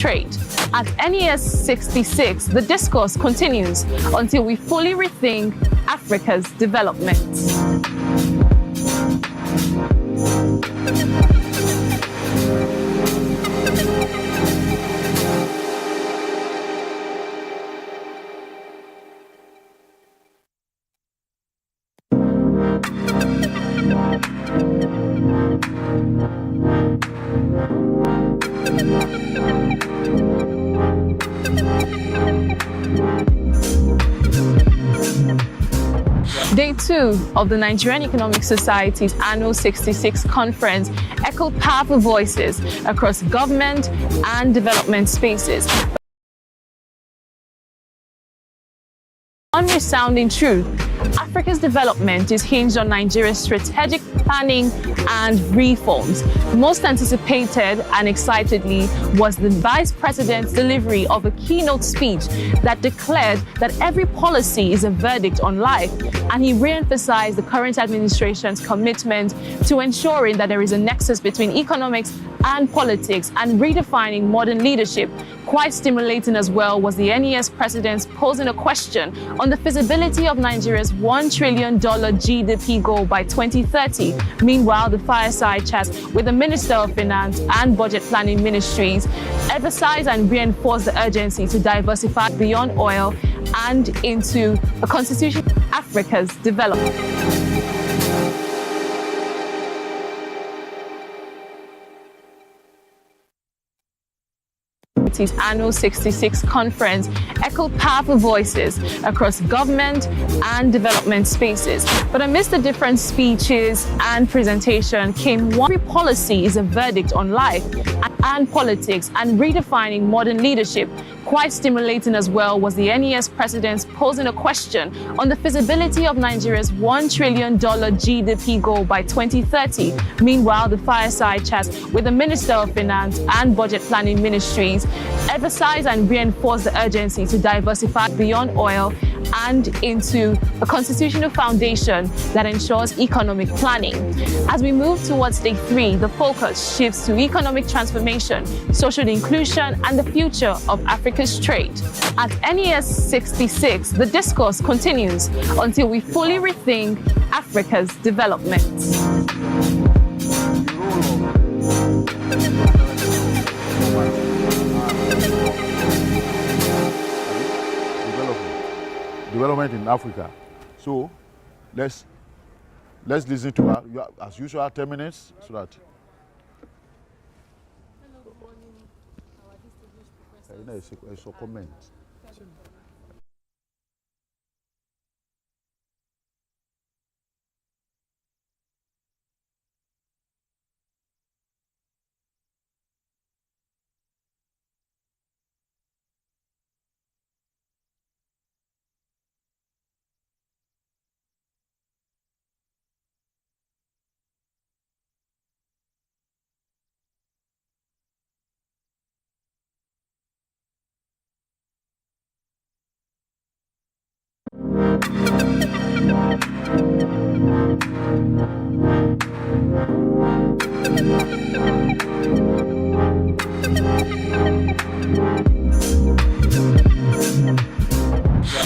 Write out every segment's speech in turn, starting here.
Trade. At NES 66, the discourse continues until we fully rethink Africa's development. Day 2 of the Nigerian Economic Society's annual 66 conference echoed powerful voices across government and development spaces. One resounding truth: Africa's development is hinged on Nigeria's strategic planning and reforms. Most anticipated and excitedly was the Vice President's delivery of a keynote speech that declared that every policy is a verdict on life, and he re-emphasized the current administration's commitment to ensuring that there is a nexus between economics and politics and redefining modern leadership. Quite stimulating as well was the NES president's posing a question on the feasibility of Nigeria's $1 trillion GDP goal by 2030. Meanwhile, the fireside chat with the Minister of Finance and Budget Planning Ministries emphasized and reinforced the urgency to diversify beyond oil and into a constitution of Africa's development. Annual 66 conference echoed powerful voices across government and development spaces. But amidst the different speeches and presentation came one: every policy is a verdict on life and politics and redefining modern leadership. Quite stimulating as well was the NES president's posing a question on the feasibility of Nigeria's $1 trillion GDP goal by 2030. Meanwhile, the fireside chat with the Minister of Finance and Budget Planning Ministries emphasized and reinforced the urgency to diversify beyond oil and into a constitutional foundation that ensures economic planning. As we move towards day 3, the focus shifts to economic transformation, social inclusion, and the future of Africa's trade. At NES 66, the discourse continues until we fully rethink Africa's development. Development in Africa. So let's listen to her. You have, as usual, 10 minutes so that. Hello, good morning, our distinguished professors. It's a comment.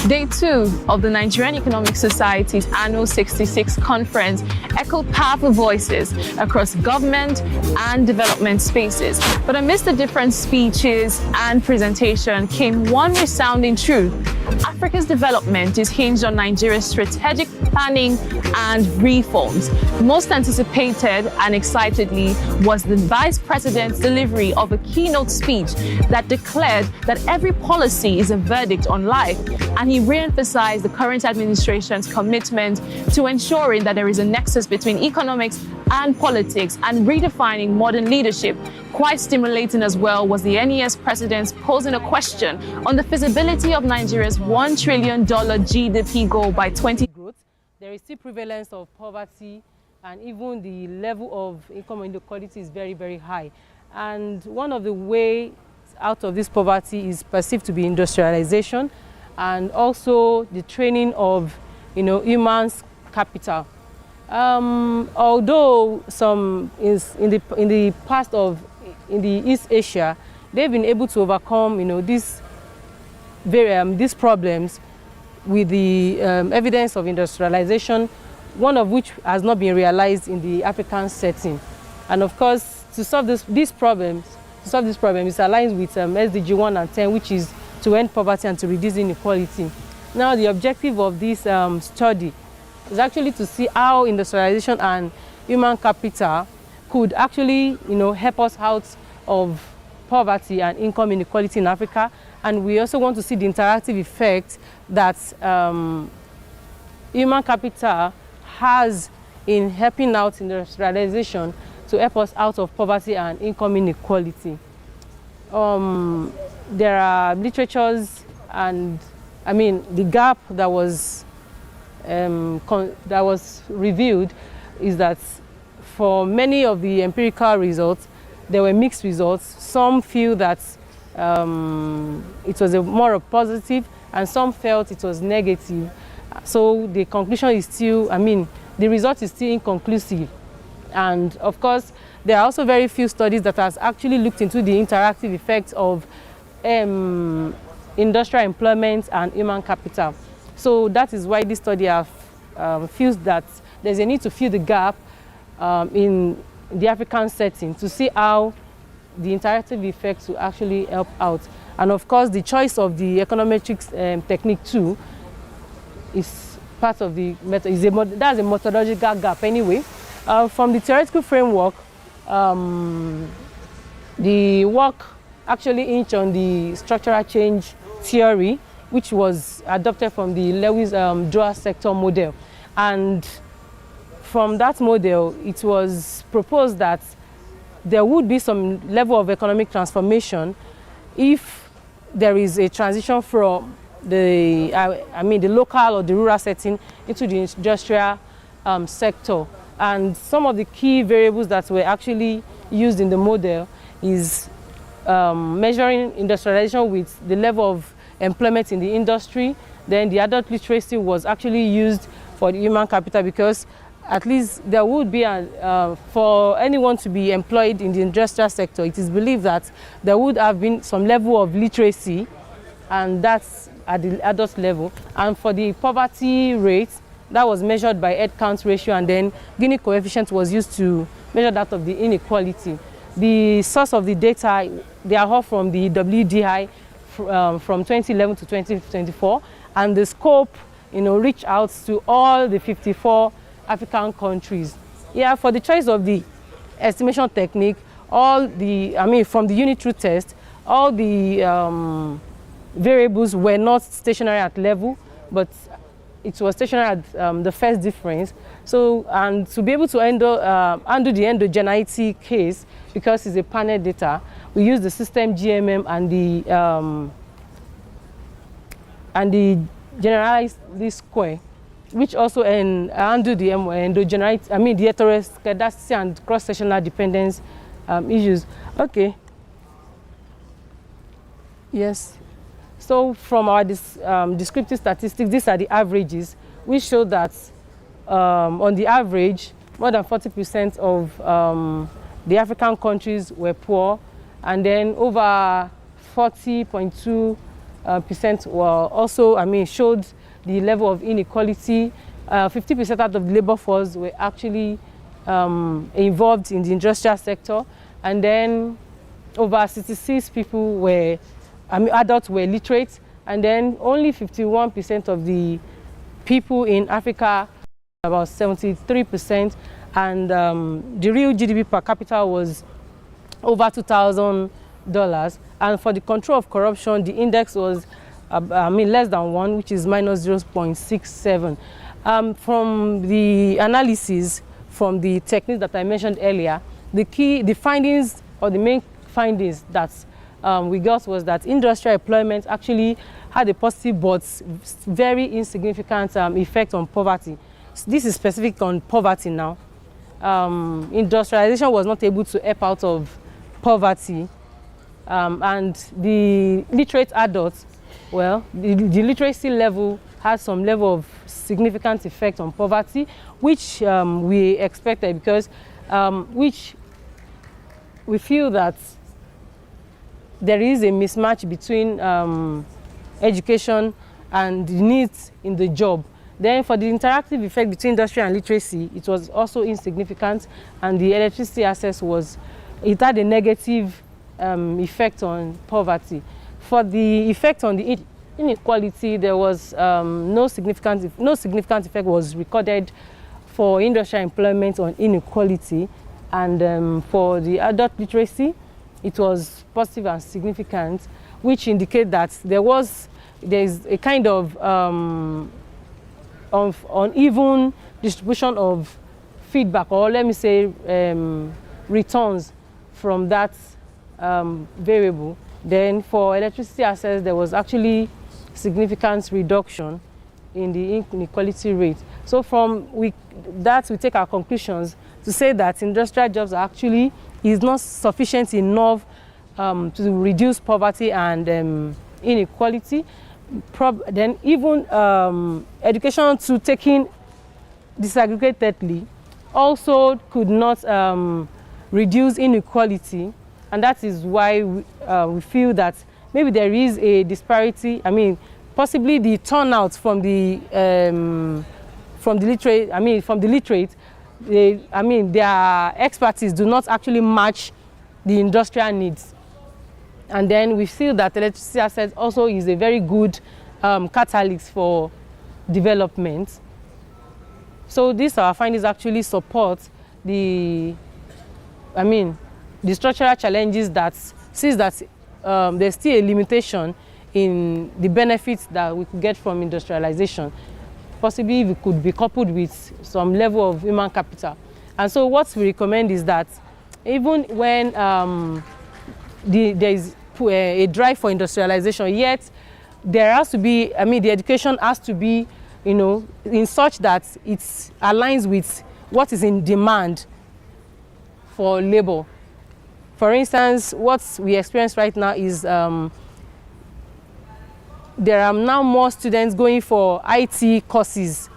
Day 2 of the Nigerian Economic Society's annual 66 conference echoed powerful voices across government and development spaces. But amidst the different speeches and presentation came one resounding truth: Africa's development is hinged on Nigeria's strategic planning and reforms. Most anticipated and excitedly was the Vice President's delivery of a keynote speech that declared that every policy is a verdict on life, and he re-emphasized the current administration's commitment to ensuring that there is a nexus between economics and politics and redefining modern leadership. Quite stimulating as well was the NES president's posing a question on the feasibility of Nigeria's $1 trillion GDP goal by 2030. There is still prevalence of poverty, and even the level of income inequality is very, very high. And one of the ways out of this poverty is perceived to be industrialization, and also the training of, human capital. Although some is in the past of in the East Asia, they've been able to overcome, these problems with the evidence of industrialization, one of which has not been realized in the African setting. And of course, to solve these problems, it aligns with SDG 1 and 10, which is to end poverty and to reduce inequality. Now, the objective of this study is actually to see how industrialization and human capital could actually, help us out of poverty and income inequality in Africa. And we also want to see the interactive effect that human capital has in helping out industrialization to help us out of poverty and income inequality. There are literatures, and the gap that was revealed is that for many of the empirical results, there were mixed results. Some feel that it was more positive, and some felt it was negative. So the conclusion is still, the result is still inconclusive. And of course, there are also very few studies that has actually looked into the interactive effects of industrial employment and human capital. So that is why this study feels that there's a need to fill the gap in the African setting to see how the interactive effects will actually help out. And of course, the choice of the econometrics technique too is part of the method. That's a methodological gap anyway. From the theoretical framework, the work actually hinged on the structural change theory, which was adopted from the Lewis drawer sector model. And from that model, it was proposed that there would be some level of economic transformation if there is a transition from the local or the rural setting into the industrial sector. And some of the key variables that were actually used in the model is measuring industrialization with the level of employment in the industry. Then the adult literacy was actually used for the human capital, because at least there would be, for anyone to be employed in the industrial sector, it is believed that there would have been some level of literacy, and that's at the adult level. And for the poverty rate, that was measured by head count ratio, and then Gini coefficient was used to measure that of the inequality. The source of the data, they are all from the WDI from 2011 to 2024, and the scope, reach out to all the 54 African countries. Yeah, for the choice of the estimation technique, from the unit truth test, all the variables were not stationary at level, but it was stationary at the first difference. So, and to be able to undo the endogeneity case, because it's a panel data, we use the system GMM and the generalized least square, which also undo the endogeneity, the heteroscedasticity and cross-sectional dependence issues. Okay. Yes. So from our descriptive statistics, these are the averages. We show that on the average, more than 40% of the African countries were poor, and then over 40.2% were also, showed the level of inequality. 50% out of the labor force were actually involved in the industrial sector, and then over 66 people were, adults were literate, and then only 51% of the people in Africa, about 73%, and the real GDP per capita was over $2,000. And for the control of corruption, the index was less than 1, which is minus 0.67. From the analysis from the techniques that I mentioned earlier, the findings, or the main findings that we got, was that industrial employment actually had a positive but very insignificant effect on poverty. So this is specific on poverty now. Industrialization was not able to help out of poverty, and the literate adults, well, the literacy level has some level of significant effect on poverty, which we expected, because which we feel that there is a mismatch between education and the needs in the job. Then for the interactive effect between industry and literacy, it was also insignificant, and the electricity access it had a negative effect on poverty. For the effect on the inequality, there was no significant effect was recorded for industrial employment on inequality, and for the adult literacy, it was positive and significant, which indicate that there is a kind of uneven distribution of feedback, or let me say returns from that variable. Then for electricity access, there was actually significant reduction in the inequality rate. So from that we take our conclusions to say that industrial jobs actually is not sufficient enough to reduce poverty and inequality. Then even education to taking disaggregatedly also could not reduce inequality, and that is why we feel that maybe there is a disparity. I mean, possibly the turnout from the literate, their expertise do not actually match the industrial needs. And then we feel that electricity access also is a very good catalyst for development. So these our findings actually support the structural challenges that sees that there's still a limitation in the benefits that we could get from industrialization. Possibly it could be coupled with some level of human capital. And so what we recommend is that even when there is a drive for industrialization, yet there has to be, the education has to be, in such that it aligns with what is in demand for labor. For instance, what we experience right now is there are now more students going for IT courses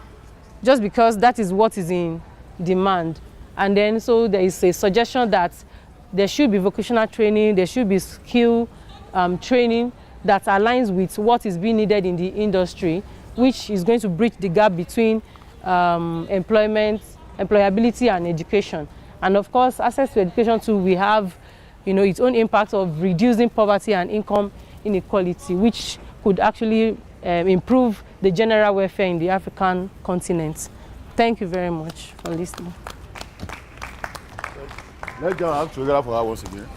just because that is what is in demand. And then so there is a suggestion that there should be vocational training, there should be skill training that aligns with what is being needed in the industry, which is going to bridge the gap between employability and education. And of course, access to education too, we have its own impact of reducing poverty and income inequality, which could actually improve the general welfare in the African continent. Thank you very much for listening. Let's get our hands together for her once again.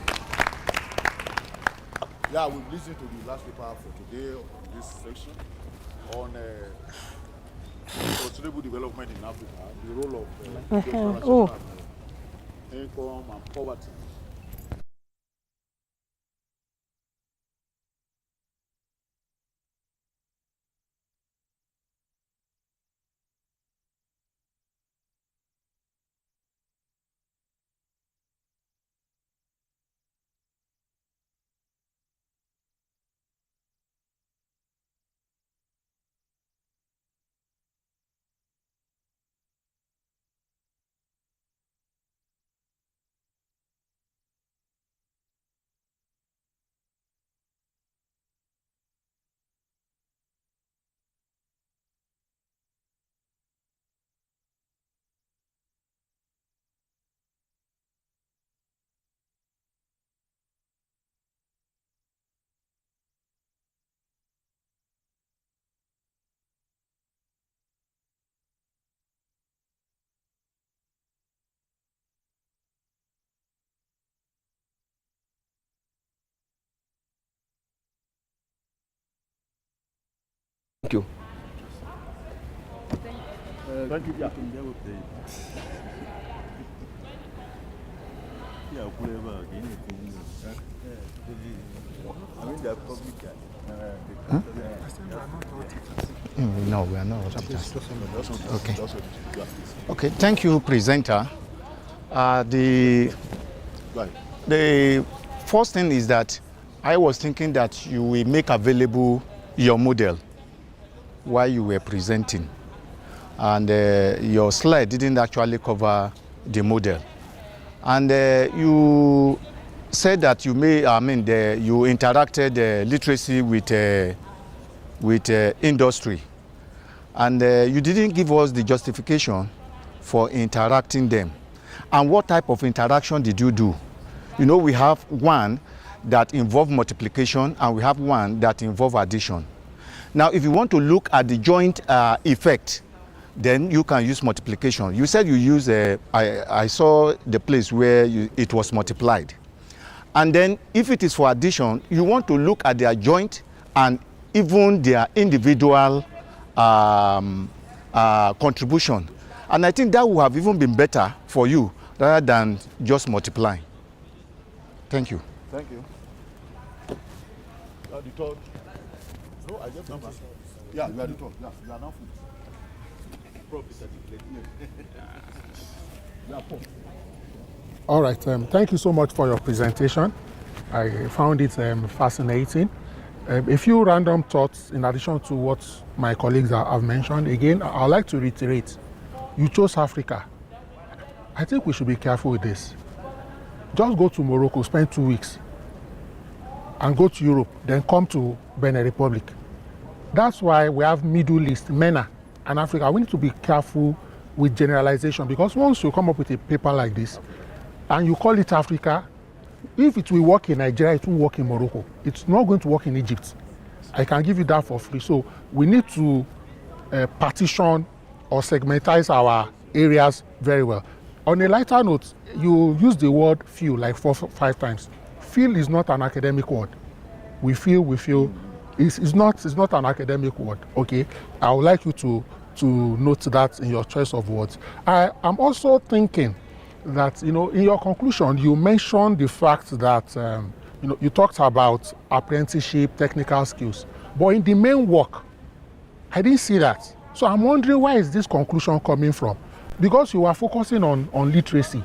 Yeah, we've listened to the last paper for today on this section on sustainable development in Africa, the role of income and poverty. Thank you. Thank you. Yeah. No, we are not. Okay. Okay. Thank you, presenter. The first thing is that I was thinking that you will make available your model while you were presenting, and your slide didn't actually cover the model, and you said that you may, you interacted literacy with industry, and you didn't give us the justification for interacting them. And what type of interaction did you do? You know, we have one that involve multiplication and we have one that involve addition. Now, if you want to look at the joint effect, then you can use multiplication. You said you use, I saw the place where it was multiplied. And then if it is for addition, you want to look at their joint and even their individual contribution. And I think that would have even been better for you rather than just multiplying. Thank you. Thank you. You are the third. No, I just number. Yeah, you are the third. Yeah, you are now fourth. All right, thank you so much for your presentation. I found it fascinating. A few random thoughts in addition to what my colleagues have mentioned. Again, I'd like to reiterate, you chose Africa. I think we should be careful with this. Just go to Morocco, spend 2 weeks, and go to Europe, then come to Benin Republic. That's why we have Middle East, MENA, and Africa. We need to be careful with generalization, because once you come up with a paper like this, and you call it Africa, if it will work in Nigeria, it will work in Morocco. It's not going to work in Egypt. I can give you that for free. So we need to partition or segmentize our areas very well. On a lighter note, you use the word feel like 4 or 5 times. Feel is not an academic word. We feel. It's not an academic word, okay? I would like you to note that in your choice of words. I'm also thinking that, you know, in your conclusion, you mentioned the fact that, you know, you talked about apprenticeship, technical skills, but in the main work, I didn't see that. So I'm wondering, where is this conclusion coming from? Because you are focusing on literacy,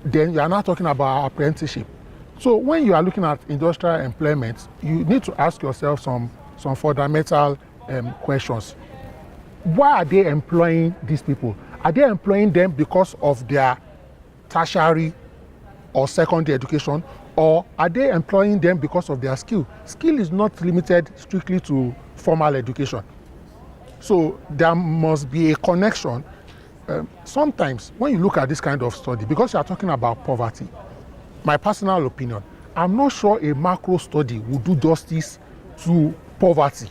then you are not talking about apprenticeship. So when you are looking at industrial employment, you need to ask yourself some fundamental questions. Why are they employing these people? Are they employing them because of their tertiary or secondary education, or are they employing them because of their skill? Skill is not limited strictly to formal education. So there must be a connection. Sometimes when you look at this kind of study, because you are talking about poverty, my personal opinion, I'm not sure a macro study will do justice to poverty.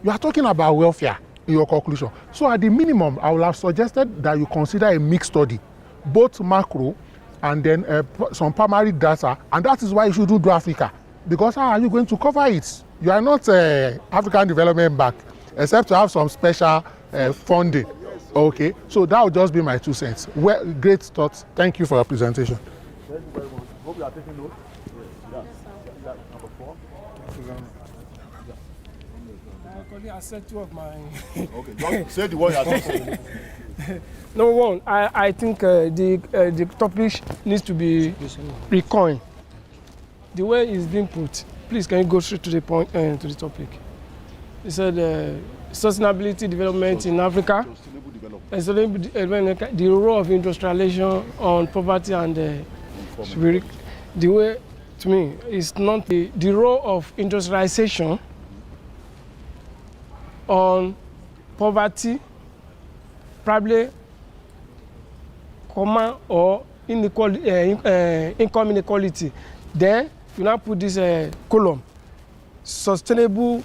You are talking about welfare in your conclusion. So at the minimum, I would have suggested that you consider a mixed study, both macro and then some primary data, and that is why you should do Africa. Because how are you going to cover it? You are not African Development Bank, except to have some special funding. Okay, so that would just be my 2 cents. Well, great thoughts. Thank you for your presentation. Thank you very much. Hope you are taking notes. Yeah. Number 4. I said 2 of my. Okay, just say the one you are saying. Number 1, I think the topic needs to be recoined. The way it's being put, please can you go straight to the point, to the topic. He said sustainability development in Africa, the role of industrialization on poverty and the way, to me, it's not the role of industrialization on poverty, probably common or inequality, income inequality. Then you now put this column, sustainable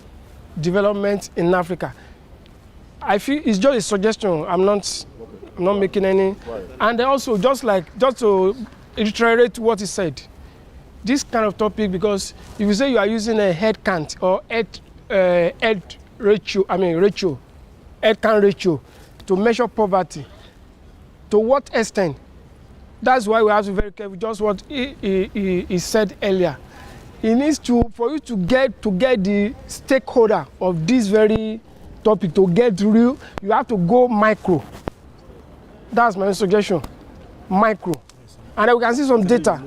development in Africa. I feel it's just a suggestion. I'm not making any. And also just to reiterate what he said, this kind of topic, because if you say you are using a head count or head count ratio to measure poverty, to what extent? That's why we have to be very careful. Just what he said earlier. It needs to, for you to get the stakeholder of this very topic, to get real, you have to go micro. That's my suggestion, micro. And then we can see some data.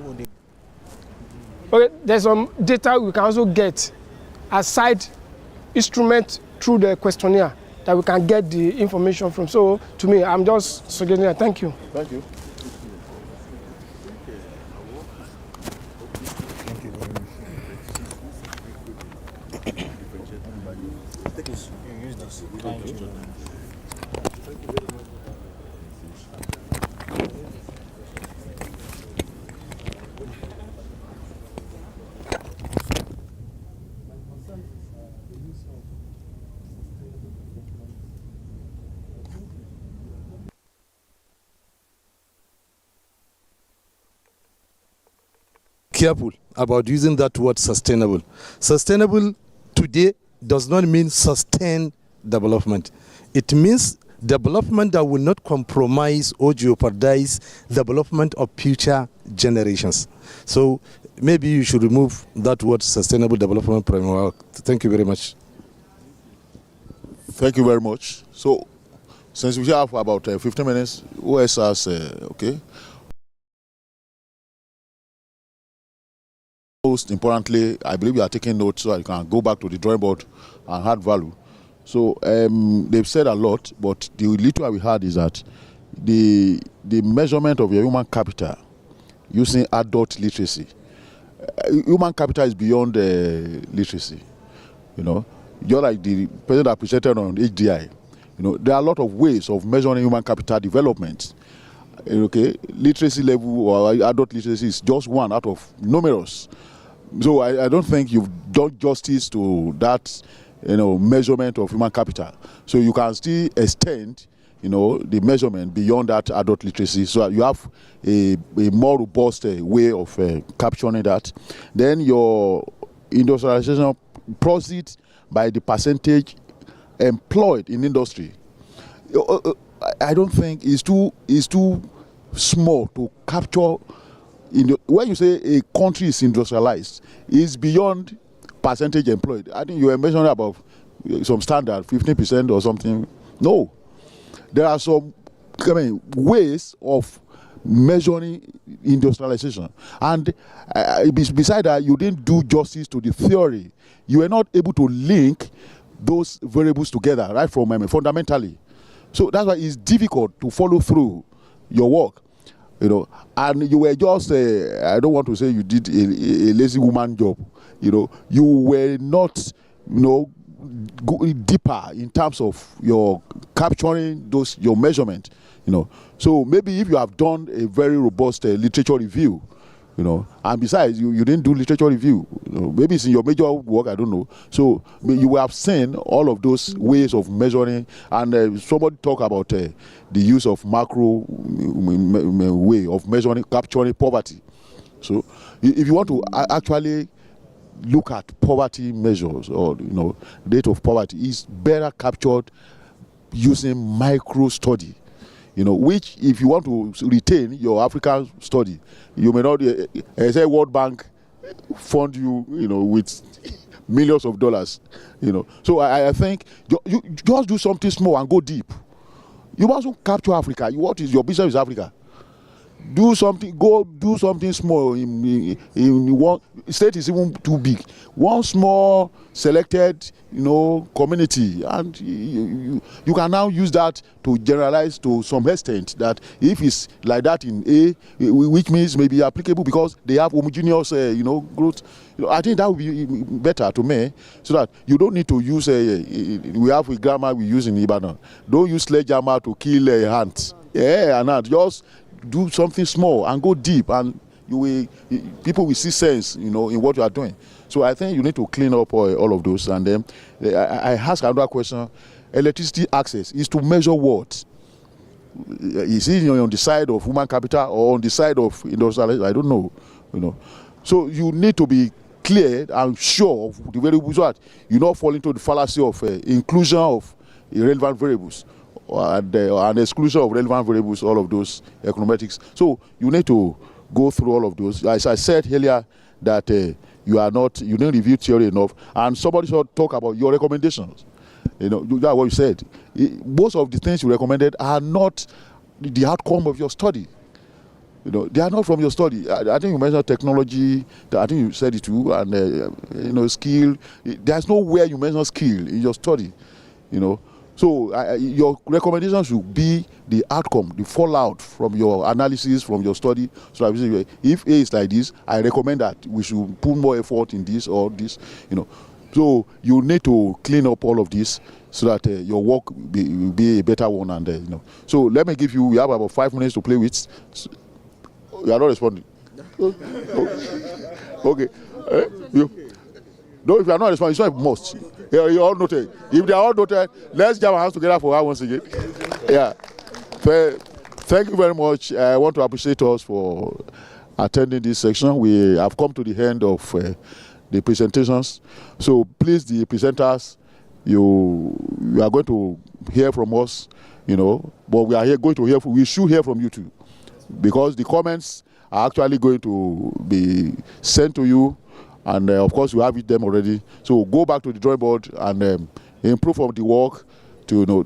Okay, there's some data we can also get aside instrument through the questionnaire that we can get the information from. So to me, I'm just suggesting that. Thank you. Thank you. Careful about using that word sustainable. Sustainable today does not mean sustain development. It means development that will not compromise or jeopardize development of future generations. So maybe you should remove that word sustainable development framework. Thank you very much. Thank you very much. So, since we have about 15 minutes, who else has, okay? Most importantly, I believe you are taking notes so I can go back to the drawing board and add value. So they've said a lot, but the little we had is that the measurement of your human capital using adult literacy. Human capital is beyond literacy. You know, just like the president that presented on HDI. You know, there are a lot of ways of measuring human capital development. Okay, literacy level or adult literacy is just one out of numerous. So I don't think you've done justice to that, measurement of human capital. So you can still extend, the measurement beyond that adult literacy. So you have a more robust way of capturing that. Then your industrialization proceeds by the percentage employed in industry. I don't think it's too small to capture. When you say a country is industrialized, it's beyond percentage employed. I think you were mentioning about some standard, 15% or something. No, there are some ways of measuring industrialization, and beside that, you didn't do justice to the theory. You were not able to link those variables together right from fundamentally. So that's why it's difficult to follow through your work. And you were just, I don't want to say you did a lazy woman job, you were not, going deeper in terms of your capturing your measurement, So maybe if you have done a very robust literature review, and besides, you didn't do literature review, maybe it's in your major work, I don't know. So you will have seen all of those ways of measuring, and somebody talk about the use of macro way of measuring, capturing poverty. So if you want to actually look at poverty measures or, rate of poverty, is better captured using micro study. Which if you want to retain your African study, you may not say World Bank fund you, with millions of dollars, So I think you just do something small and go deep. You must capture Africa. What is your business is Africa? Do something small in one state is even too big. One small selected, community, and you can now use that to generalize to some extent that if it's like that in A, which means maybe applicable because they have homogeneous, growth. I think that would be better to me, so that you don't need to use we have a grammar we use in Ibadan. Don't use sledgehammer to kill ants. Yeah, and that just do something small and go deep, and people will see sense, in what you are doing. So I think you need to clean up all of those. And then I ask another question: electricity access is to measure what? Is it on the side of human capital or on the side of industrialization? I don't know. So you need to be clear and sure of the variables, so that you not fall into the fallacy of inclusion of irrelevant variables. And exclusion of relevant variables, all of those econometrics. So you need to go through all of those. As I said earlier, that you didn't review theory enough, and somebody should talk about your recommendations. That's what you said. Most of the things you recommended are not the outcome of your study. They are not from your study. I think you mentioned technology. I think you said it too, and skill. There's nowhere you mention skill in your study. So your recommendation should be the outcome, the fallout from your analysis, from your study. So if A is like this, I recommend that we should put more effort in this or this. So you need to clean up all of this so that your work will be a better one. And you know. So let me give you. We have about 5 minutes to play with. So, you are not responding. Okay. No, if you are not responding, it's not a must. You all noted. If they are all noted, let's jam our hands together for her once again. Yeah. Thank you very much. I want to appreciate us for attending this section. We have come to the end of the presentations. So please, the presenters, you are going to hear from us, you know, but we are going to hear we should hear from you too, because the comments are actually going to be sent to you, and of course you have them already. So go back to the drawing board and improve on the work to, you know,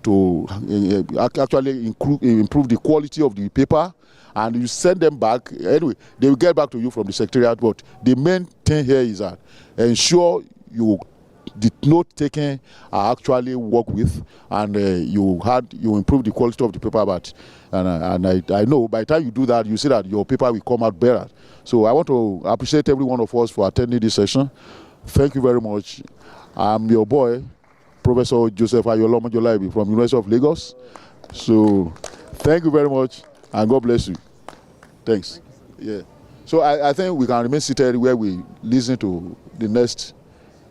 actually improve the quality of the paper, and you send them back. Anyway, they will get back to you from the secretariat. But the main thing here is that ensure the note taken are actually work with, and you improve the quality of the paper. But I know by the time you do that, you see that your paper will come out better. So I want to appreciate every one of us for attending this session. Thank you very much. I'm your boy, Professor Joseph Ayola Mojolabi from University of Lagos. So thank you very much, and God bless you. Thanks. Yeah. So I think we can remain seated where we listen to the next.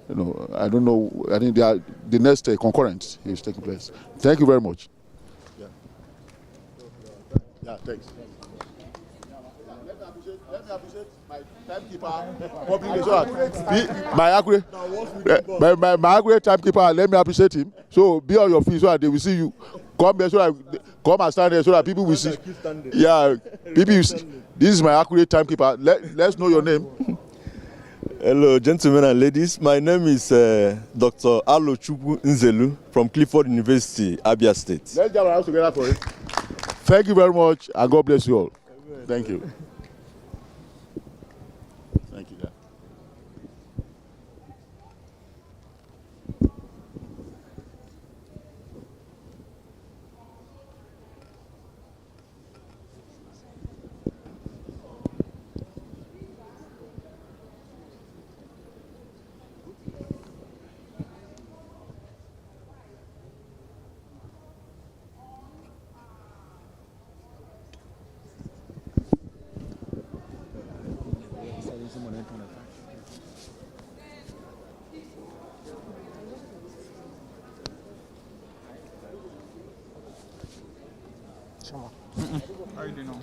You know, I don't know. I think the next concurrent is taking place. Thank you very much. Yeah. Thanks. Let me appreciate my timekeeper. My accurate timekeeper. Let me appreciate him. So be on your feet so that they will see you. Come here so that come and stand there so that people will see. Yeah, people will see. This is my accurate timekeeper. Let's know your name. Hello, gentlemen and ladies. My name is Dr. Alochukwu Nzelu from Clifford University, Abia State. Let's get our hands together for it. Thank you very much, and God bless you all. Amen. Thank you. Thank you. How you doing now?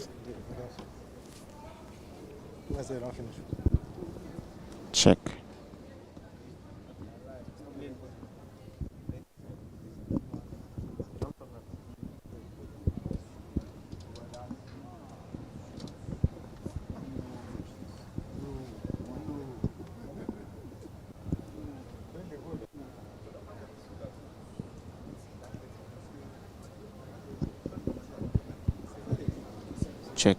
Check. Check.